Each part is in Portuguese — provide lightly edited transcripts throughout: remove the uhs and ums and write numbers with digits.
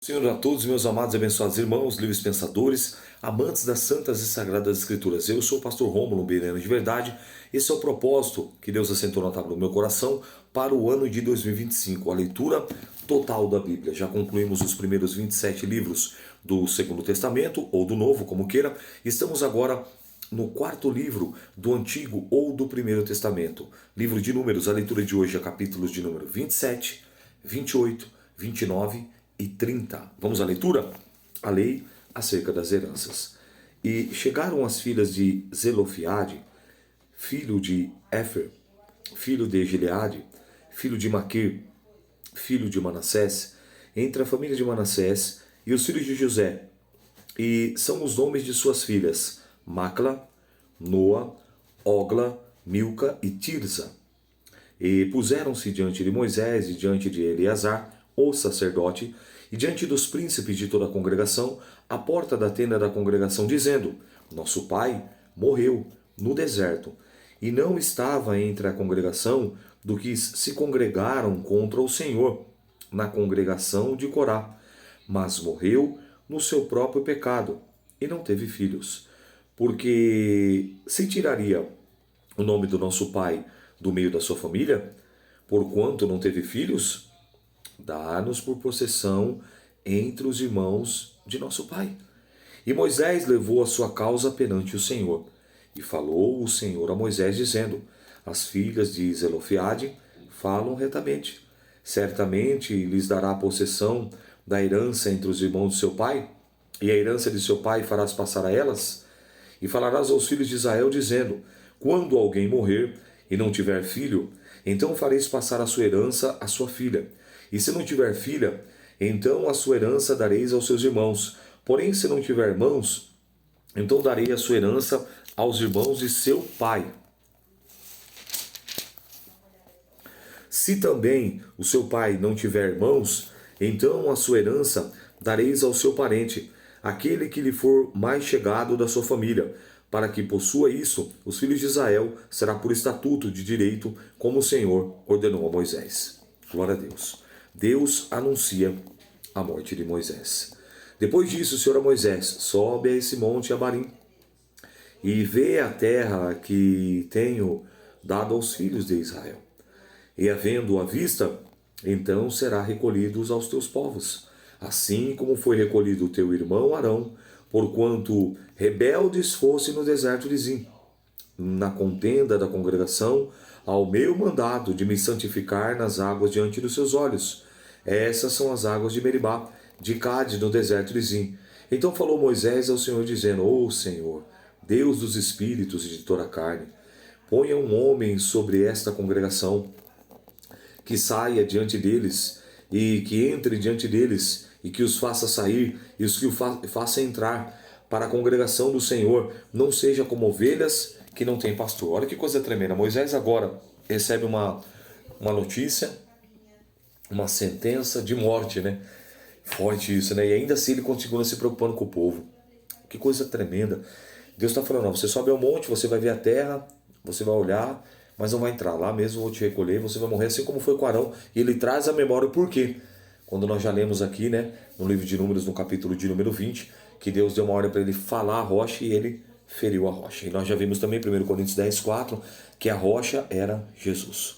Senhor, a todos meus amados e abençoados irmãos, livres pensadores, amantes das santas e sagradas escrituras. Eu sou o pastor Rômulo Bireno de Verdade. Esse é o propósito que Deus assentou na tábua do meu coração para o ano de 2025, a leitura total da Bíblia. Já concluímos os primeiros 27 livros do Segundo Testamento, ou do Novo, como queira. Estamos agora no quarto livro do Antigo ou do Primeiro Testamento. Livro de Números, a leitura de hoje é capítulos de número 27, 28, 29 e 30. Vamos à leitura? A lei acerca das heranças. E chegaram as filhas de Zelofiade, filho de Éfer, filho de Gileade, filho de Maquir, filho de Manassés, entre a família de Manassés e os filhos de José. E são os nomes de suas filhas: Macla, Noa, Ogla, Milca e Tirza. E puseram-se diante de Moisés e diante de Eleazar, o sacerdote, e diante dos príncipes de toda a congregação, à porta da tenda da congregação, dizendo: Nosso pai morreu no deserto, e não estava entre a congregação do que se congregaram contra o Senhor, na congregação de Corá, mas morreu no seu próprio pecado, e não teve filhos. Porque se tiraria o nome do nosso pai do meio da sua família, porquanto não teve filhos? Dá-nos por possessão entre os irmãos de nosso pai. E Moisés levou a sua causa perante o Senhor. E falou o Senhor a Moisés, dizendo: As filhas de Zelofiade falam retamente. Certamente lhes dará a possessão da herança entre os irmãos de seu pai, e a herança de seu pai farás passar a elas. E falarás aos filhos de Israel, dizendo: Quando alguém morrer e não tiver filho, então fareis passar a sua herança à sua filha. E se não tiver filha, então a sua herança dareis aos seus irmãos. Porém, se não tiver irmãos, então darei a sua herança aos irmãos de seu pai. Se também o seu pai não tiver irmãos, então a sua herança dareis ao seu parente, aquele que lhe for mais chegado da sua família. Para que possua isso, os filhos de Israel será por estatuto de direito, como o Senhor ordenou a Moisés. Glória a Deus. Deus anuncia a morte de Moisés. Depois disso, o Senhor a Moisés: Sobe a esse monte Abarim e vê a terra que tenho dado aos filhos de Israel. E havendo-a vista, então será recolhidos aos teus povos, assim como foi recolhido o teu irmão Arão, porquanto rebeldes fosse no deserto de Zim, na contenda da congregação, ao meu mandado de me santificar nas águas diante dos seus olhos. Essas são as águas de Meribá, de Cádiz, no deserto de Zim. Então falou Moisés ao Senhor, dizendo: Ó Senhor, Deus dos espíritos e de toda a carne, ponha um homem sobre esta congregação, que saia diante deles, e que entre diante deles, e que os faça sair, e os que o faça entrar, para a congregação do Senhor, não seja como ovelhas que não têm pastor. Olha que coisa tremenda. Moisés agora recebe uma notícia, uma sentença de morte, né? Forte isso, né? E ainda assim ele continua se preocupando com o povo. Que coisa tremenda. Deus está falando: não, você sobe ao monte, você vai ver a terra, você vai olhar, mas não vai entrar. Lá mesmo eu vou te recolher, você vai morrer, assim como foi com Arão. E ele traz a memória o porquê. Quando nós já lemos aqui, né, no livro de Números, no capítulo de número 20, que Deus deu uma ordem para ele falar a rocha e ele feriu a rocha. E nós já vimos também em 1 Coríntios 10, 4, que a rocha era Jesus.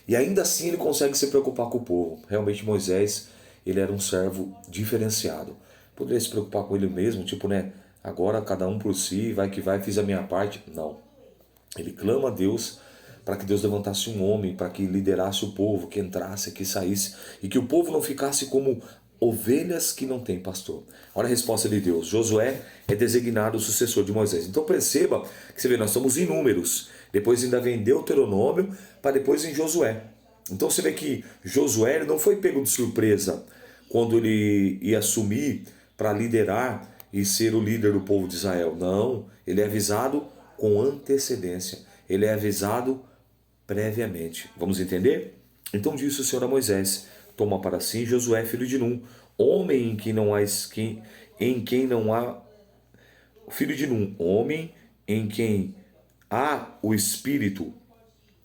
E ainda assim ele consegue se preocupar com o povo. Realmente Moisés, ele era um servo diferenciado. Poderia se preocupar com ele mesmo, tipo, né, agora cada um por si, vai que vai, fiz a minha parte. Não. Ele clama a Deus para que Deus levantasse um homem, para que liderasse o povo, que entrasse, que saísse, e que o povo não ficasse como ovelhas que não têm pastor. Olha a resposta de Deus: Josué é designado o sucessor de Moisés. Então perceba que você vê, nós estamos em Números, depois ainda vem Deuteronômio, para depois em Josué. Então você vê que Josué ele não foi pego de surpresa quando ele ia assumir para liderar e ser o líder do povo de Israel. Não, ele é avisado com antecedência, ele é avisado previamente. Vamos entender? Então disse o Senhor a Moisés: Toma para si Josué, filho de Num, homem em quem não há filho de Num, homem em quem há o Espírito,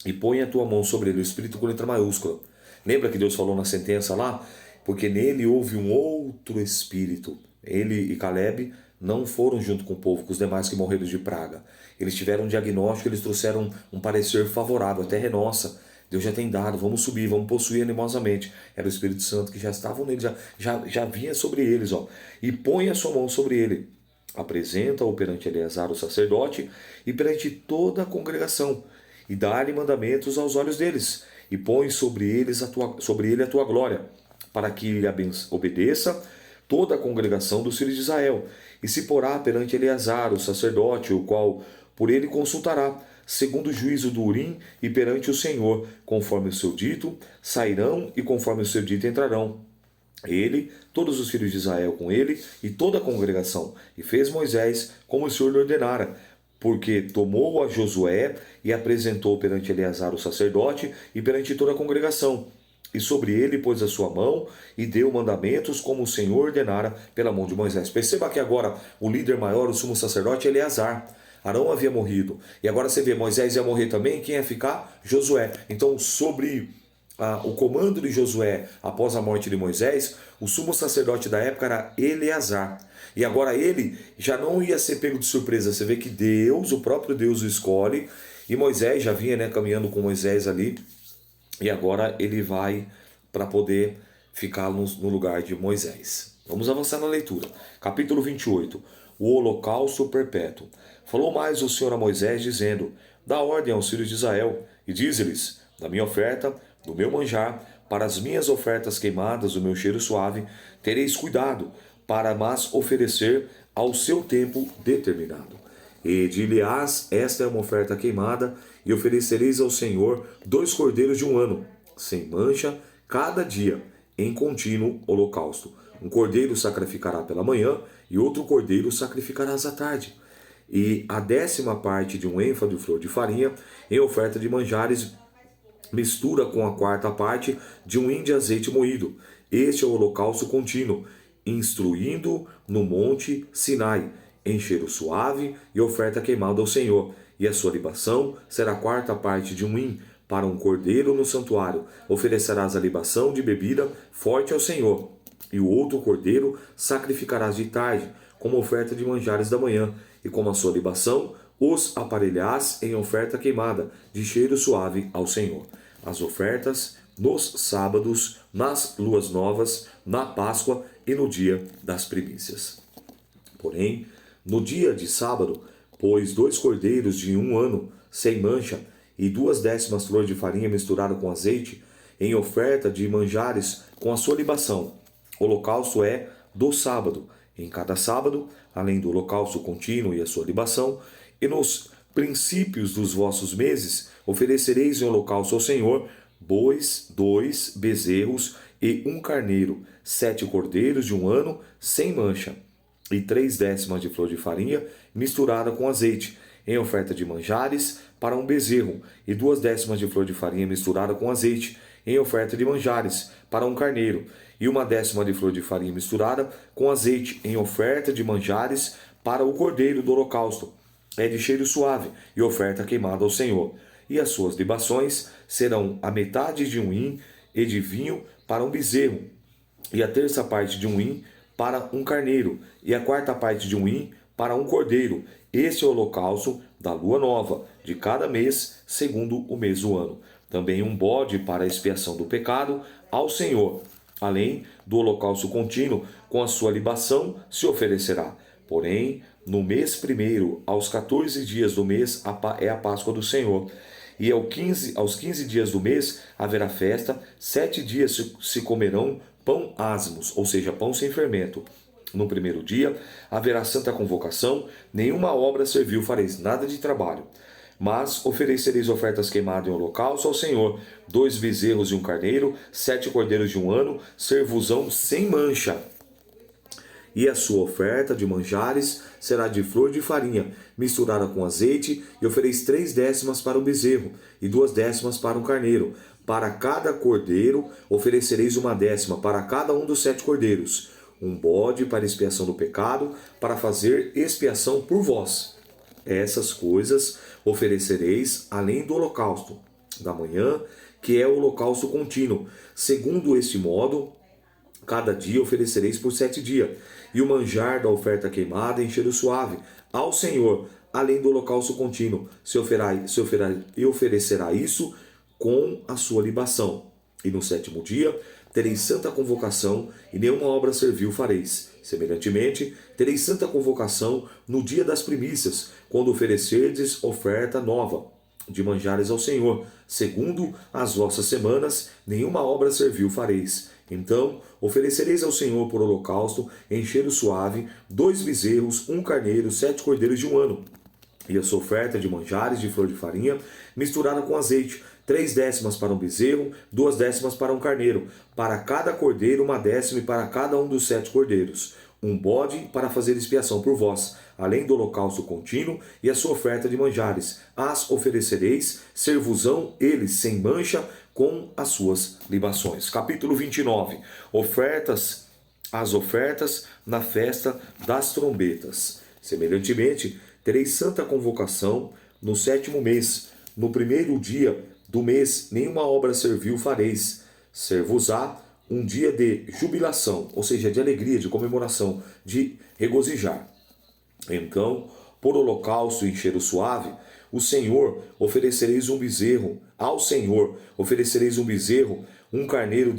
e põe a tua mão sobre ele, o Espírito com letra maiúscula. Lembra que Deus falou na sentença lá? porque nele houve um outro espírito. Ele e Caleb não foram junto com o povo, com os demais que morreram de praga. Eles tiveram um diagnóstico, eles trouxeram um parecer favorável. A terra é nossa, Deus já tem dado, vamos subir, vamos possuir animosamente. Era o Espírito Santo que já estavam nele, já vinha sobre eles. Ó. E põe a sua mão sobre ele. Apresenta-o perante Eleazar, o sacerdote, e perante toda a congregação, e dá-lhe mandamentos aos olhos deles, e põe sobre ele a tua glória, para que lhe obedeça toda a congregação dos filhos de Israel, e se porá perante Eleazar, o sacerdote, o qual por ele consultará, segundo o juízo do Urim, e perante o Senhor, conforme o seu dito, sairão, e conforme o seu dito entrarão. Ele, todos os filhos de Israel com ele, e toda a congregação, e fez Moisés como o Senhor lhe ordenara, porque tomou a Josué e apresentou perante Eleazar o sacerdote e perante toda a congregação. E sobre ele pôs a sua mão e deu mandamentos como o Senhor ordenara pela mão de Moisés. Perceba que agora o líder maior, o sumo sacerdote, é Eleazar. Arão havia morrido. E agora você vê, Moisés ia morrer também. Quem ia ficar? Josué. Então, sobre o comando de Josué após a morte de Moisés, o sumo sacerdote da época era Eleazar. E agora ele já não ia ser pego de surpresa. Você vê que Deus, o próprio Deus, o escolhe. E Moisés já vinha caminhando com Moisés ali. E agora ele vai para poder ficar no lugar de Moisés. Vamos avançar na leitura. Capítulo 28. O holocausto perpétuo. Falou mais o Senhor a Moisés, dizendo: dá ordem aos filhos de Israel, e dize-lhes: da minha oferta, do meu manjar, para as minhas ofertas queimadas, o meu cheiro suave, tereis cuidado, para mas oferecer ao seu tempo determinado. E dir-lhe-ás: esta é uma oferta queimada, e oferecereis ao Senhor 2 cordeiros de 1 ano, sem mancha, cada dia, em contínuo holocausto. Um cordeiro sacrificará pela manhã, e outro cordeiro sacrificarás à tarde. E a 10ª parte de 1 êfa de flor de farinha, em oferta de manjares, mistura com a 4ª parte de 1 hin de azeite moído. Este é o holocausto contínuo, instruindo no monte Sinai, em cheiro suave e oferta queimada ao Senhor. E a sua libação será a 4ª parte de 1 hin para um cordeiro no santuário. Oferecerás a libação de bebida forte ao Senhor. E o outro cordeiro sacrificarás de tarde, como oferta de manjares da manhã. E como a sua libação, os aparelhás em oferta queimada, de cheiro suave ao Senhor. As ofertas nos sábados, nas luas novas, na Páscoa e no dia das primícias. Porém, no dia de sábado, pôs 2 cordeiros de 1 ano, sem mancha, e 2/10 flor de farinha misturada com azeite, em oferta de manjares com a sua libação. Holocausto é do sábado. Em cada sábado, além do holocausto contínuo e a sua libação, e nos princípios dos vossos meses, oferecereis em holocausto ao Senhor 2 bezerros e 1 carneiro, 7 cordeiros de 1 ano, sem mancha, e 3/10 de flor de farinha misturada com azeite, em oferta de manjares para um bezerro, e 2/10 de flor de farinha misturada com azeite, em oferta de manjares para um carneiro, e 1/10 de flor de farinha misturada com azeite, em oferta de manjares para o cordeiro do holocausto. É de cheiro suave e oferta queimada ao Senhor. E as suas libações serão a metade de 1 hin e de vinho para um bezerro, e a 1/3 parte de 1 hin para um carneiro, e a 4ª parte de 1 hin para um cordeiro. Este é o holocausto da lua nova, de cada mês, segundo o mês do ano. Também um bode para a expiação do pecado ao Senhor. Além do holocausto contínuo, com a sua libação se oferecerá. Porém, no mês primeiro, aos 14 dias do mês, é a Páscoa do Senhor. E aos 15 dias do mês haverá festa, 7 dias se comerão pão asmos, ou seja, pão sem fermento. No primeiro dia haverá santa convocação, nenhuma obra servil fareis, nada de trabalho. Mas oferecereis ofertas queimadas em holocausto ao Senhor, 2 bezerros e 1 carneiro, 7 cordeiros de 1 ano, servosão sem mancha. E a sua oferta de manjares será de flor de farinha, misturada com azeite, e ofereis 3/10 para o bezerro, e 2/10 para um carneiro. Para cada cordeiro oferecereis 1/10 para cada um dos 7 cordeiros. Um bode para expiação do pecado, para fazer expiação por vós. Essas coisas oferecereis além do holocausto da manhã, que é o holocausto contínuo. Segundo este modo, Cada dia oferecereis por 7 dias, e o manjar da oferta queimada em cheiro suave ao Senhor, além do holocausto contínuo, e oferecerá isso com a sua libação. E no 7º dia tereis santa convocação, e nenhuma obra servil fareis. Semelhantemente, tereis santa convocação no dia das primícias, quando oferecerdes oferta nova de manjares ao Senhor. Segundo as vossas semanas, nenhuma obra servil fareis. Então oferecereis ao Senhor por holocausto, em cheiro suave, 2 bezerros, 1 carneiro, 7 cordeiros de 1 ano. E a sua oferta de manjares de flor de farinha, misturada com azeite, 3 décimas para um bezerro, 2 décimas para um carneiro, para cada cordeiro 1 décima, e para cada um dos 7 cordeiros, um bode para fazer expiação por vós, além do holocausto contínuo e a sua oferta de manjares. As oferecereis, ser-vos-ão eles sem mancha, com as suas libações. Capítulo 29. As ofertas na festa das trombetas. Semelhantemente, tereis santa convocação no 7º mês. No 1º dia do mês, nenhuma obra servil fareis. Ser-vos-á um dia de jubilação, ou seja, de alegria, de comemoração, de regozijar. Então, por holocausto em cheiro suave, o Senhor oferecereis um bezerro. Ao Senhor oferecereis um bezerro, 1 carneiro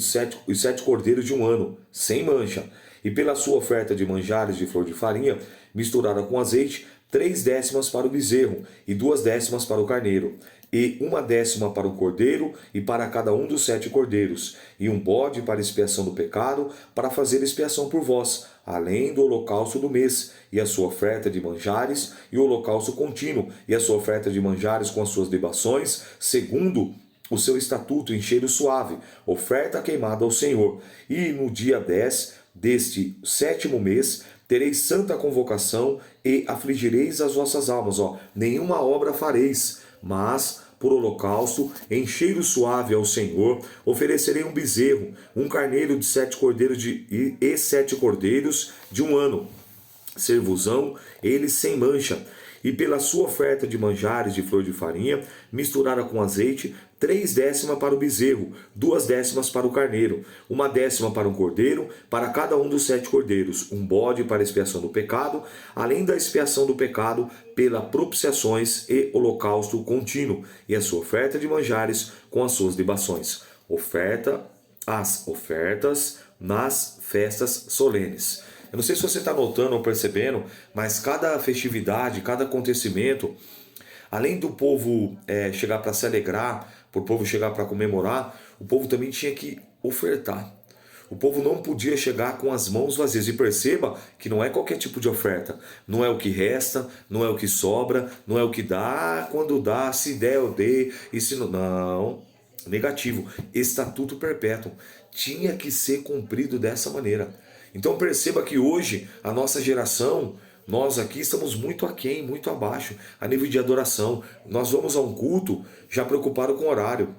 e 7 cordeiros de 1 ano, sem mancha. E pela sua oferta de manjares de flor de farinha, misturada com azeite, 3 décimas para o bezerro, e 2 décimas para o carneiro, e 1 décima para o cordeiro, e para cada um dos 7 cordeiros, e um bode para expiação do pecado, para fazer expiação por vós, além do holocausto do mês, e a sua oferta de manjares, e o holocausto contínuo, e a sua oferta de manjares com as suas libações, segundo o seu estatuto em cheiro suave, oferta queimada ao Senhor. E no dia 10 deste 7º mês, tereis santa convocação, e afligireis as vossas almas. Nenhuma obra fareis, mas por holocausto, em cheiro suave ao Senhor, oferecerei um bezerro, 1 carneiro de 7 cordeiros e 7 cordeiros de 1 ano. Ser-vos-ão eles sem mancha. E pela sua oferta de manjares de flor de farinha, misturada com azeite, 3 décimas para o bezerro, 2 décimas para o carneiro, 1 décima para um cordeiro, para cada um dos 7 cordeiros, um bode para expiação do pecado, além da expiação do pecado, pela propiciações e holocausto contínuo, e a sua oferta de manjares com as suas libações. As ofertas nas festas solenes. Eu não sei se você está notando ou percebendo, mas cada festividade, cada acontecimento, além do povo chegar para se alegrar, para o povo chegar para comemorar, o povo também tinha que ofertar. O povo não podia chegar com as mãos vazias. E perceba que não é qualquer tipo de oferta. Não é o que resta, não é o que sobra, não é o que dá, quando dá, se der eu dei, e se não... Não, negativo. Estatuto perpétuo. Tinha que ser cumprido dessa maneira. Então perceba que hoje a nossa geração, nós aqui estamos muito aquém, muito abaixo a nível de adoração. Nós vamos a um culto já preocupado com o horário,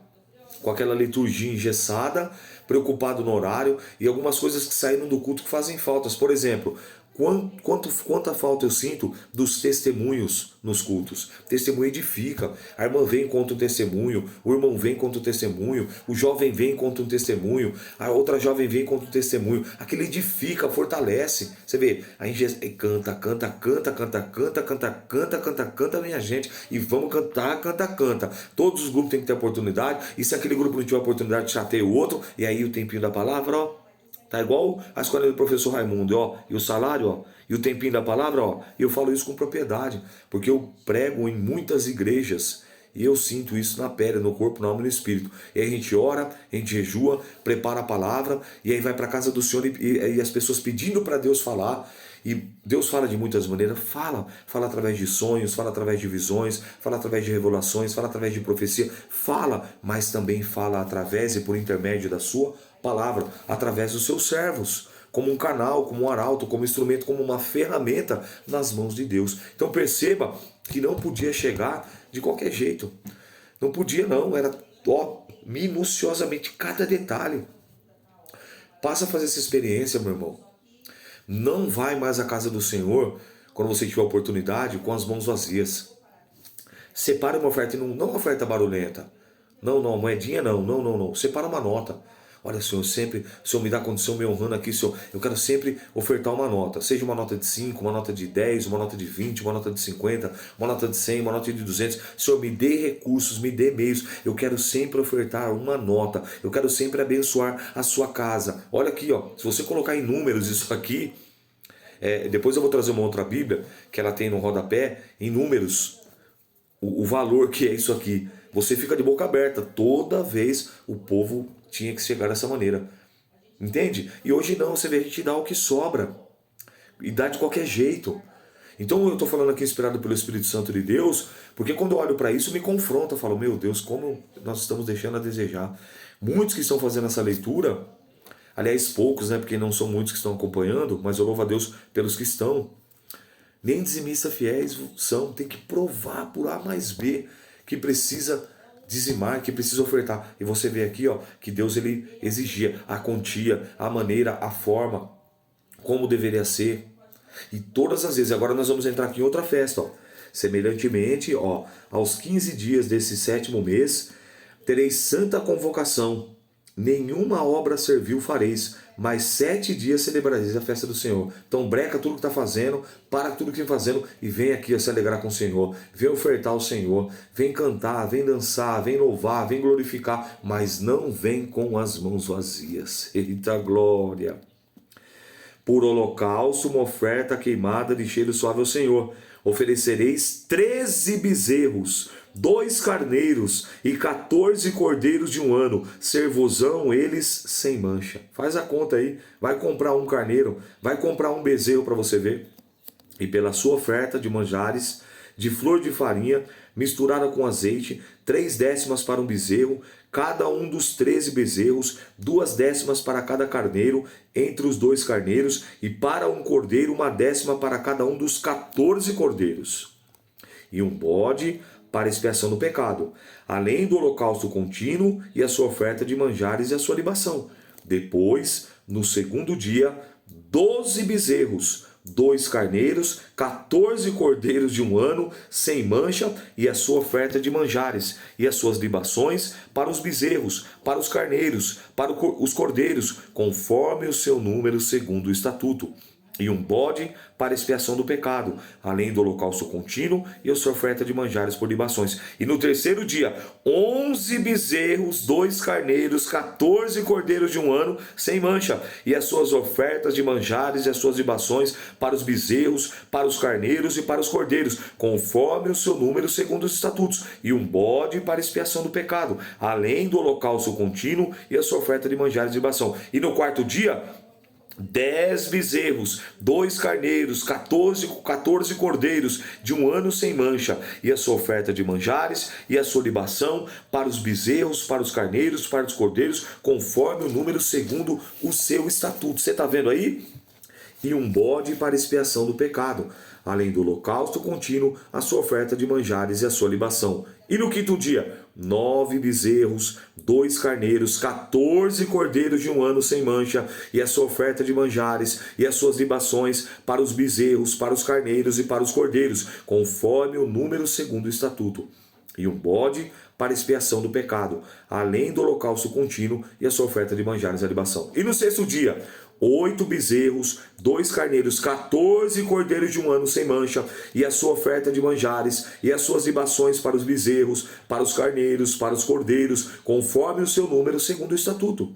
com aquela liturgia engessada, preocupado no horário, e algumas coisas que saíram do culto que fazem faltas. Por exemplo, quanta falta eu sinto dos testemunhos nos cultos. Testemunho edifica. A irmã vem e conta um testemunho, o irmão vem e conta um testemunho, o jovem vem e conta um testemunho, a outra jovem vem e conta um testemunho. Aquilo edifica, fortalece. Você vê, a gente canta, minha gente, e vamos cantar, canta. Todos os grupos têm que ter oportunidade, e se aquele grupo não tiver oportunidade, chateia o outro, e aí o tempinho da palavra, tá igual a escola do professor Raimundo, e o salário, e o tempinho da palavra, e eu falo isso com propriedade, porque eu prego em muitas igrejas, e eu sinto isso na pele, no corpo, na alma e no espírito. E aí a gente ora, a gente jejua, prepara a palavra, e aí vai para a casa do Senhor, e as pessoas pedindo para Deus falar. E Deus fala de muitas maneiras, fala através de sonhos, fala através de visões, fala através de revelações, fala através de profecia, mas também fala através e por intermédio da sua palavra, através dos seus servos, como um canal, como um arauto, como um instrumento, como uma ferramenta nas mãos de Deus. Então perceba que não podia chegar de qualquer jeito, não podia não, era minuciosamente cada detalhe. Passa a fazer essa experiência, meu irmão. Não vai mais à casa do Senhor, quando você tiver oportunidade, com as mãos vazias. Separe uma oferta, não uma oferta barulhenta. Não, moedinha não. Separa uma nota. Olha, Senhor, sempre, Senhor, me dá condição, me honrando aqui, Senhor. Eu quero sempre ofertar uma nota, seja uma nota de 5, uma nota de 10, uma nota de 20, uma nota de 50, uma nota de 100, uma nota de 200. Senhor, me dê recursos, me dê meios. Eu quero sempre ofertar uma nota. Eu quero sempre abençoar a sua casa. Olha aqui, ó, se você colocar em números isso aqui, depois eu vou trazer uma outra Bíblia, que ela tem no rodapé, em números, o valor que é isso aqui. Você fica de boca aberta. Toda vez o povo tinha que chegar dessa maneira. Entende? E hoje não, você vê, a gente dá o que sobra. E dá de qualquer jeito. Então eu estou falando aqui inspirado pelo Espírito Santo de Deus, porque quando eu olho para isso me confronta. Eu falo, meu Deus, como nós estamos deixando a desejar. Muitos que estão fazendo essa leitura, aliás poucos, né, porque não são muitos que estão acompanhando, mas eu louvo a Deus pelos que estão. Nem dizimistas fiéis são, tem que provar por A mais B que precisa dizimar, que precisa ofertar. E você vê aqui, ó, que Deus ele exigia a quantia, a maneira, a forma, como deveria ser. E todas as vezes, agora nós vamos entrar aqui em outra festa, ó. Semelhantemente, ó, aos 15 dias desse 7º mês, tereis santa convocação. Nenhuma obra servil fareis, mas 7 dias celebrareis a festa do Senhor. Então breca tudo que está fazendo, para tudo que está fazendo e vem aqui a se alegrar com o Senhor. Vem ofertar ao Senhor, vem cantar, vem dançar, vem louvar, vem glorificar, mas não vem com as mãos vazias. Eita glória! Por holocausto, uma oferta queimada de cheiro suave ao Senhor. Oferecereis 13 bezerros, 2 carneiros e 14 cordeiros de um ano. Ser-vos-ão eles sem mancha. Faz a conta aí. Vai comprar um carneiro, vai comprar um bezerro para você ver. E pela sua oferta de manjares, de flor de farinha, misturada com azeite, 3 décimas para um bezerro, cada um dos 13 bezerros, 2 décimas para cada carneiro, entre os 2 carneiros, e para um cordeiro, 1 décima para cada um dos 14 cordeiros. E um bode para expiação do pecado, além do holocausto contínuo e a sua oferta de manjares e a sua libação. Depois, no 2º dia, 12 bezerros, 2 carneiros, 14 cordeiros de um ano, sem mancha, e a sua oferta de manjares, e as suas libações para os bezerros, para os carneiros, para os cordeiros, conforme o seu número segundo o estatuto. E um bode para expiação do pecado, além do holocausto contínuo e a sua oferta de manjares por libações. E no 3º dia, 11 bezerros, 2 carneiros, 14 cordeiros de um ano, sem mancha, e as suas ofertas de manjares e as suas libações para os bezerros, para os carneiros e para os cordeiros, conforme o seu número segundo os estatutos. E um bode para expiação do pecado, além do holocausto contínuo e a sua oferta de manjares e libação. E no 4º dia, 10 bezerros, 2 carneiros, 14 cordeiros de um ano sem mancha, e a sua oferta de manjares e a sua libação para os bezerros, para os carneiros, para os cordeiros, conforme o número segundo o seu estatuto. Você está vendo aí? E um bode para expiação do pecado, além do holocausto contínuo, a sua oferta de manjares e a sua libação. E no 5º dia, 9 bezerros, 2 carneiros, 14 cordeiros de um ano sem mancha, e a sua oferta de manjares e as suas libações para os bezerros, para os carneiros e para os cordeiros, conforme o número segundo o estatuto. E um bode para expiação do pecado, além do holocausto contínuo e a sua oferta de manjares e a libação. E no 6º dia, 8 bezerros, 2 carneiros, 14 cordeiros de um ano sem mancha, e a sua oferta de manjares, e as suas libações para os bezerros, para os carneiros, para os cordeiros, conforme o seu número segundo o estatuto.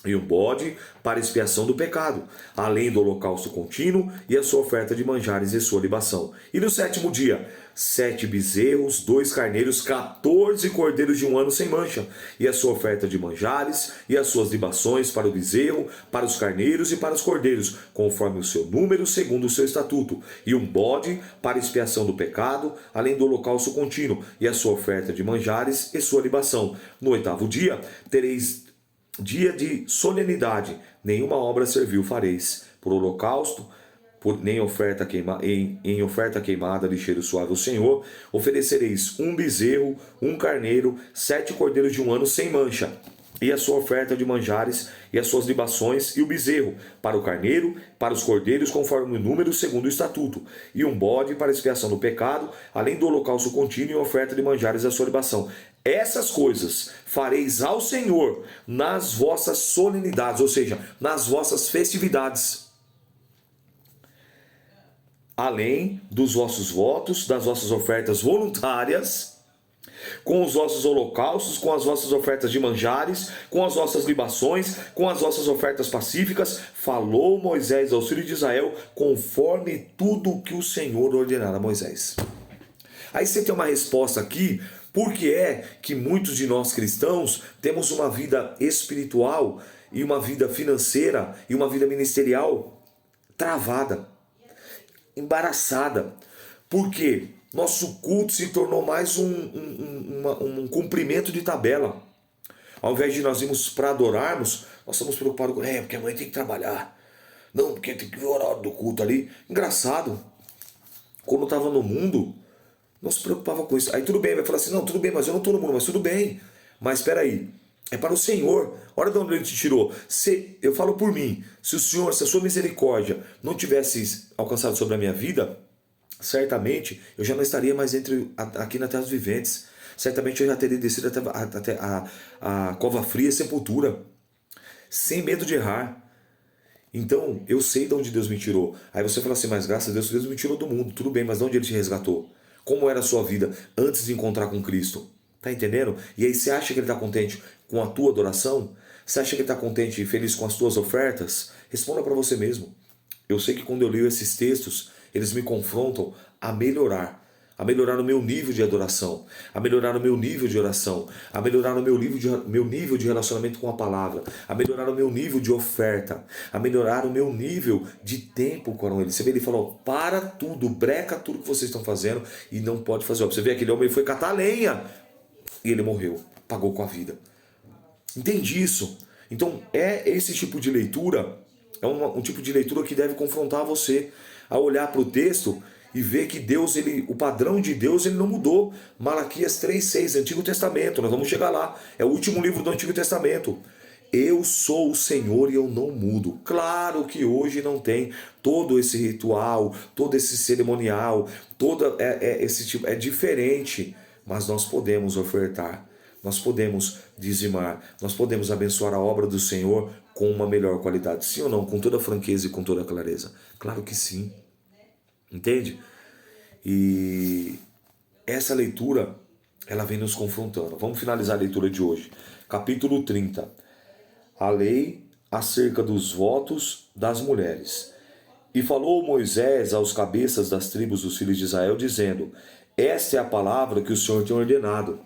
E um bode para expiação do pecado, além do holocausto contínuo e a sua oferta de manjares e sua libação. E no 7º dia, 7 bezerros, 2 carneiros, 14 cordeiros de um ano sem mancha, e a sua oferta de manjares e as suas libações para o bezerro, para os carneiros e para os cordeiros, conforme o seu número segundo o seu estatuto. E um bode para expiação do pecado, além do holocausto contínuo e a sua oferta de manjares e sua libação. No 8º dia, tereis dia de solenidade, nenhuma obra servil fareis, por holocausto, nem oferta em oferta queimada de cheiro suave ao Senhor, oferecereis um bezerro, um carneiro, 7 cordeiros de um ano sem mancha, e a sua oferta de manjares e as suas libações, e o bezerro para o carneiro, para os cordeiros, conforme o número segundo o estatuto, e um bode para expiação do pecado, além do holocausto contínuo e a oferta de manjares e a sua libação. Essas coisas fareis ao Senhor nas vossas solenidades, ou seja, nas vossas festividades, além dos vossos votos, das vossas ofertas voluntárias, com os vossos holocaustos, com as vossas ofertas de manjares, com as vossas libações, com as vossas ofertas pacíficas, falou Moisés aos filhos de Israel, conforme tudo o que o Senhor ordenara a Moisés. Aí você tem uma resposta aqui, por que é que muitos de nós cristãos temos uma vida espiritual e uma vida financeira e uma vida ministerial travada, embaraçada? Por quê? Nosso culto se tornou mais um cumprimento de tabela. Ao invés de nós irmos para adorarmos, nós estamos preocupados com, porque amanhã tem que trabalhar. Não, porque tem que ver a hora do culto ali. Engraçado, quando eu estava no mundo, não se preocupava com isso. Aí tudo bem, vai falar assim, não, tudo bem, mas eu não estou no mundo, mas tudo bem. Mas espera aí, é para o Senhor. Olha de onde Ele te tirou. Eu falo por mim, se a sua misericórdia não tivesse alcançado sobre a minha vida, certamente eu já não estaria mais aqui na terra dos viventes. Certamente eu já teria descido até a cova fria e sepultura, sem medo de errar. Então eu sei de onde Deus me tirou. Aí você fala assim, mas graças a Deus, Deus me tirou do mundo. Tudo bem, mas de onde Ele te resgatou? Como era a sua vida antes de encontrar com Cristo? Tá entendendo? E aí você acha que Ele está contente com a tua adoração? Você acha que Ele está contente e feliz com as tuas ofertas? Responda para você mesmo. Eu sei que quando eu leio esses textos, eles me confrontam a melhorar o meu nível de adoração, a melhorar o meu nível de oração, a melhorar o meu nível de relacionamento com a palavra, a melhorar o meu nível de oferta, a melhorar o meu nível de tempo com Ele. Você vê, Ele falou, para tudo, breca tudo que vocês estão fazendo e não pode fazer. Você vê, aquele homem, ele foi catar lenha e ele morreu, pagou com a vida. Entende isso? Então é esse tipo de leitura, é um tipo de leitura que deve confrontar você a olhar para o texto e ver que Deus, o padrão de Deus, ele não mudou. Malaquias 3,6, Antigo Testamento, nós vamos chegar lá. É o último livro do Antigo Testamento. Eu sou o Senhor e eu não mudo. Claro que hoje não tem todo esse ritual, todo esse cerimonial, esse tipo, é diferente, mas nós podemos ofertar. Nós podemos dizimar, nós podemos abençoar a obra do Senhor com uma melhor qualidade. Sim ou não? Com toda franqueza e com toda clareza. Claro que sim. Entende? E essa leitura, ela vem nos confrontando. Vamos finalizar a leitura de hoje. Capítulo 30. A lei acerca dos votos das mulheres. E falou Moisés aos cabeças das tribos dos filhos de Israel, dizendo, esta é a palavra que o Senhor tem ordenado.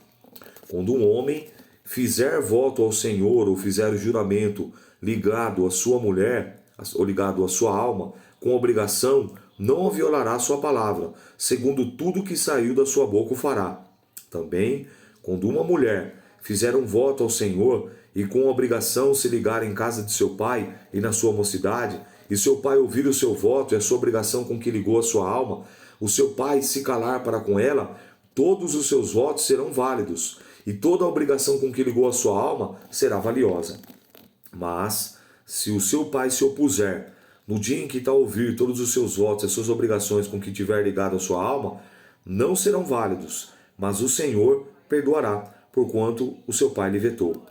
Quando um homem fizer voto ao Senhor ou fizer juramento ligado à sua mulher, ou ligado à sua alma, com obrigação, não violará sua palavra, segundo tudo que saiu da sua boca o fará. Também, quando uma mulher fizer um voto ao Senhor e com obrigação se ligar em casa de seu pai e na sua mocidade, e seu pai ouvir o seu voto e a sua obrigação com que ligou a sua alma, o seu pai se calar para com ela, todos os seus votos serão válidos, e toda a obrigação com que ligou a sua alma será valiosa. Mas, se o seu pai se opuser, no dia em que está a ouvir todos os seus votos e as suas obrigações com que tiver ligado a sua alma, não serão válidos, mas o Senhor perdoará, porquanto o seu pai lhe vetou.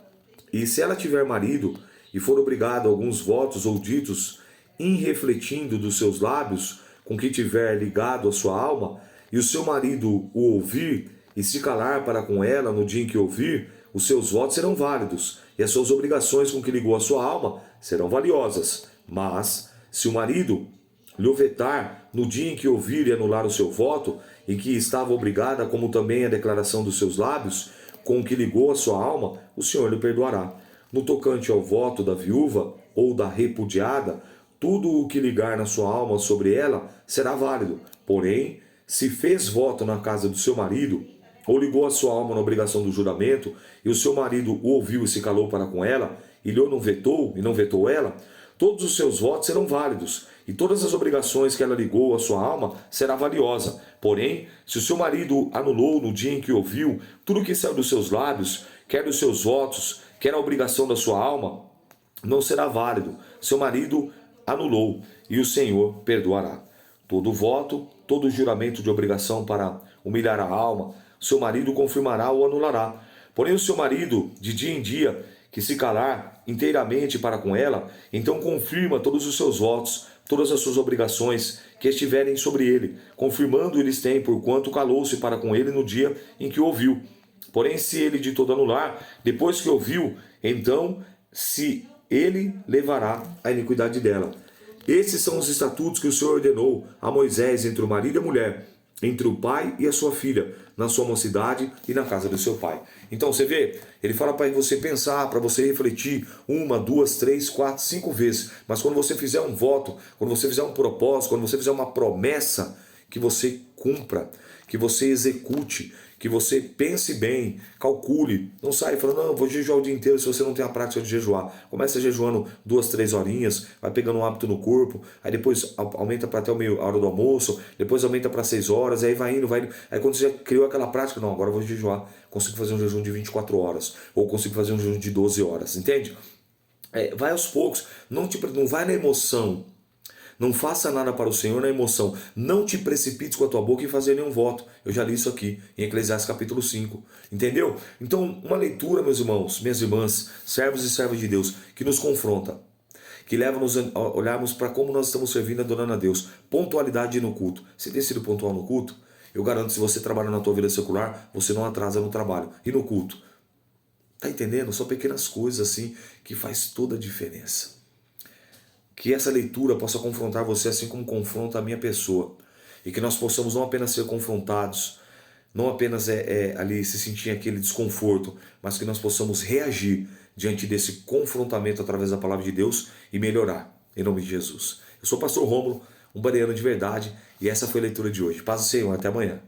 E se ela tiver marido, e for obrigada a alguns votos ou ditos, irrefletindo dos seus lábios, com que tiver ligado a sua alma, e o seu marido o ouvir, e se calar para com ela no dia em que ouvir, os seus votos serão válidos, e as suas obrigações com que ligou a sua alma serão valiosas. Mas, se o marido lhe vetar no dia em que ouvir e anular o seu voto, em que estava obrigada, como também a declaração dos seus lábios, com que ligou a sua alma, o Senhor lhe perdoará. No tocante ao voto da viúva ou da repudiada, tudo o que ligar na sua alma sobre ela será válido. Porém, se fez voto na casa do seu marido, ou ligou a sua alma na obrigação do juramento, e o seu marido o ouviu e se calou para com ela, e lhe não vetou, e não vetou ela, todos os seus votos serão válidos, e todas as obrigações que ela ligou à sua alma será valiosa. Porém, se o seu marido anulou no dia em que ouviu tudo que saiu dos seus lábios, quer dos seus votos, quer a obrigação da sua alma, não será válido. Seu marido anulou, e o Senhor perdoará. Todo voto, todo juramento de obrigação para humilhar a alma, seu marido confirmará ou anulará. Porém o seu marido, de dia em dia, que se calar inteiramente para com ela, então confirma todos os seus votos, todas as suas obrigações que estiverem sobre ele, confirmando eles têm, porquanto calou-se para com ele no dia em que o ouviu. Porém, se ele de todo anular, depois que ouviu, então se ele levará a iniquidade dela. Esses são os estatutos que o Senhor ordenou a Moisés entre o marido e a mulher, entre o pai e a sua filha, na sua mocidade e na casa do seu pai. Então você vê, ele fala para você pensar, para você refletir 1, 2, 3, 4, 5 vezes. Mas quando você fizer um voto, quando você fizer um propósito, quando você fizer uma promessa, que você cumpra, que você execute, que você pense bem, calcule. Não sai falando, não, vou jejuar o dia inteiro se você não tem a prática de jejuar. Começa jejuando 2, 3 horinhas, vai pegando um hábito no corpo, aí depois aumenta para até a hora do almoço, depois aumenta para 6 horas, aí vai indo, vai indo. Aí quando você já criou aquela prática, não, agora eu vou jejuar, consigo fazer um jejum de 24 horas, ou consigo fazer um jejum de 12 horas, entende? Vai aos poucos, não vai na emoção. Não faça nada para o Senhor na emoção. Não te precipites com a tua boca em fazer nenhum voto. Eu já li isso aqui em Eclesiastes capítulo 5. Entendeu? Então, uma leitura, meus irmãos, minhas irmãs, servos e servas de Deus, que nos confronta, que leva-nos a olharmos para como nós estamos servindo e adorando a Deus. Pontualidade no culto. Você tem sido pontual no culto? Eu garanto, se você trabalha na tua vida secular, você não atrasa no trabalho. E no culto? Tá entendendo? São pequenas coisas assim que faz toda a diferença. Que essa leitura possa confrontar você assim como confronta a minha pessoa. E que nós possamos não apenas ser confrontados, não apenas ali se sentir aquele desconforto, mas que nós possamos reagir diante desse confrontamento através da palavra de Deus e melhorar, em nome de Jesus. Eu sou o pastor Rômulo, um bareano de verdade, e essa foi a leitura de hoje. Paz do Senhor, até amanhã.